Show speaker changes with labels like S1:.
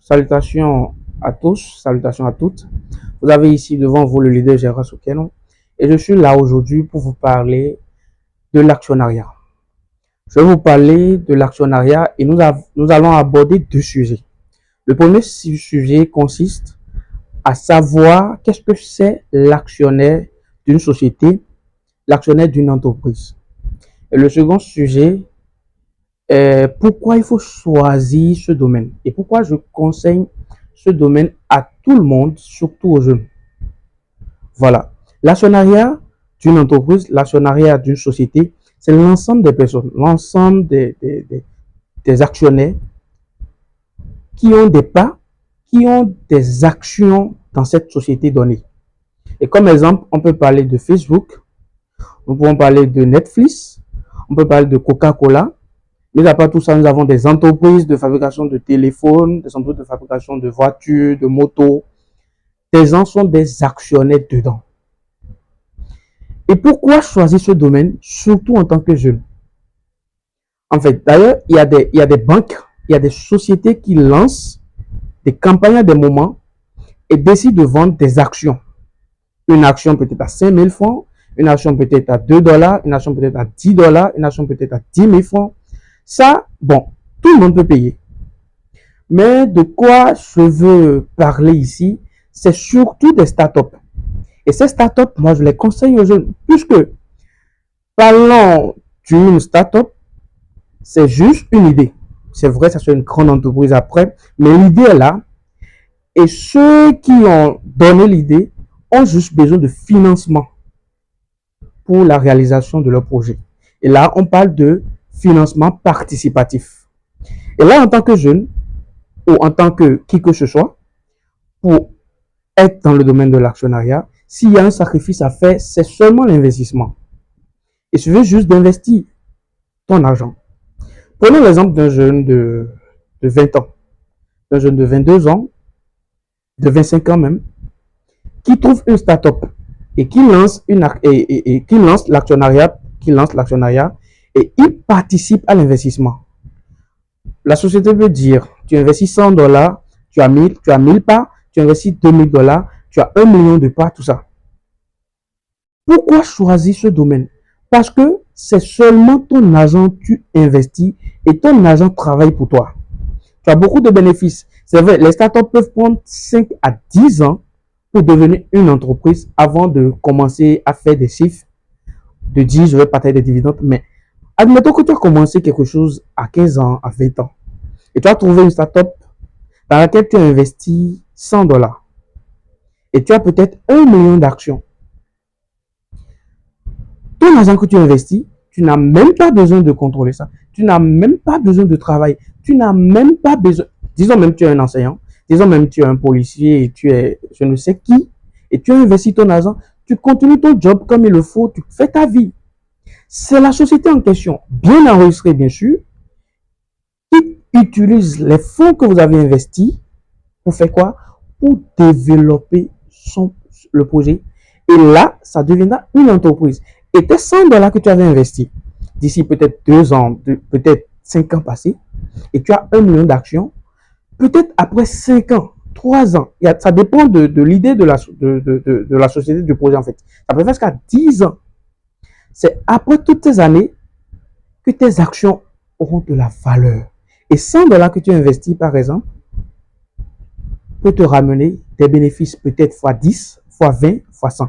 S1: Salutations à tous, salutations à toutes. Vous avez ici devant vous le leader Gérard Soukenon et je suis là aujourd'hui pour vous parler de l'actionnariat. Je vais vous parler de l'actionnariat et nous allons aborder deux sujets. Le premier sujet consiste à savoir qu'est-ce que c'est l'actionnaire d'une société, l'actionnaire d'une entreprise. Et le second sujet pourquoi il faut choisir ce domaine et pourquoi je conseille ce domaine à tout le monde, surtout aux jeunes. Voilà. L'actionnariat d'une entreprise, l'actionnariat d'une société, c'est l'ensemble des personnes, l'ensemble des actionnaires qui ont des parts, qui ont des actions dans cette société donnée. Et comme exemple, on peut parler de Facebook, nous pouvons parler de Netflix, on peut parler de Coca-Cola. Mais à part tout ça, nous avons des entreprises de fabrication de téléphones, des entreprises de fabrication de voitures, de motos. Des gens sont des actionnaires dedans. Et pourquoi choisir ce domaine, surtout en tant que jeune? En fait, d'ailleurs, il y a des banques, il y a des sociétés qui lancent des campagnes à des moments et décident de vendre des actions. Une action peut-être à 5 000 francs, une action peut-être à 2 $, une action peut-être à 10 $, une action peut-être à 10 000 francs. Ça, bon, tout le monde peut payer. Mais de quoi je veux parler ici, c'est surtout des startups. Et ces startups, moi, je les conseille aux jeunes. Puisque, parlons d'une startup, c'est juste une idée. C'est vrai, ça c'est une grande entreprise après, mais l'idée est là. Et ceux qui ont donné l'idée ont juste besoin de financement pour la réalisation de leur projet. Et là, on parle de financement participatif. Et là, en tant que jeune, ou en tant que qui que ce soit, pour être dans le domaine de l'actionnariat, s'il y a un sacrifice à faire, c'est seulement l'investissement. Il suffit juste d'investir ton argent. Prenons l'exemple d'un jeune de 20 ans, d'un jeune de 22 ans, de 25 ans même, qui trouve une start-up et qui lance l'actionnariat, et il participe à l'investissement. La société veut dire, tu investis 100 $, tu as 1000 parts, tu investis 2000 $, tu as 1 million de parts, tout ça. Pourquoi choisir ce domaine? Parce que c'est seulement ton argent que tu investis et ton argent travaille pour toi. Tu as beaucoup de bénéfices. C'est vrai, les startups peuvent prendre 5 à 10 ans pour devenir une entreprise avant de commencer à faire des chiffres, de dire je vais partager des dividendes. Mais admettons que tu as commencé quelque chose à 15 ans, à 20 ans, et tu as trouvé une startup dans laquelle tu as investi 100 $. Et tu as peut-être 1 million d'actions. Ton argent que tu investis, tu n'as même pas besoin de contrôler ça. Tu n'as même pas besoin de travail. Tu n'as même pas besoin. Disons même que tu es un enseignant. Disons même que tu es un policier et tu es je ne sais qui. Et tu as investi ton argent. Tu continues ton job comme il le faut. Tu fais ta vie. C'est la société en question, bien enregistrée bien sûr, qui utilise les fonds que vous avez investis pour faire quoi? Pour développer le projet. Et là, ça deviendra une entreprise. Et tes 100 $ que tu avais investi, d'ici peut-être 2 ans, peut-être 5 ans passés, et tu as 1 million d'actions, peut-être après 5 ans, 3 ans, ça dépend de l'idée de la société, du projet en fait. Ça peut faire jusqu'à 10 ans. C'est après toutes ces années que tes actions auront de la valeur. Et 100 $ que tu investis, par exemple, peut te ramener des bénéfices peut-être x 10, x 20, x 100.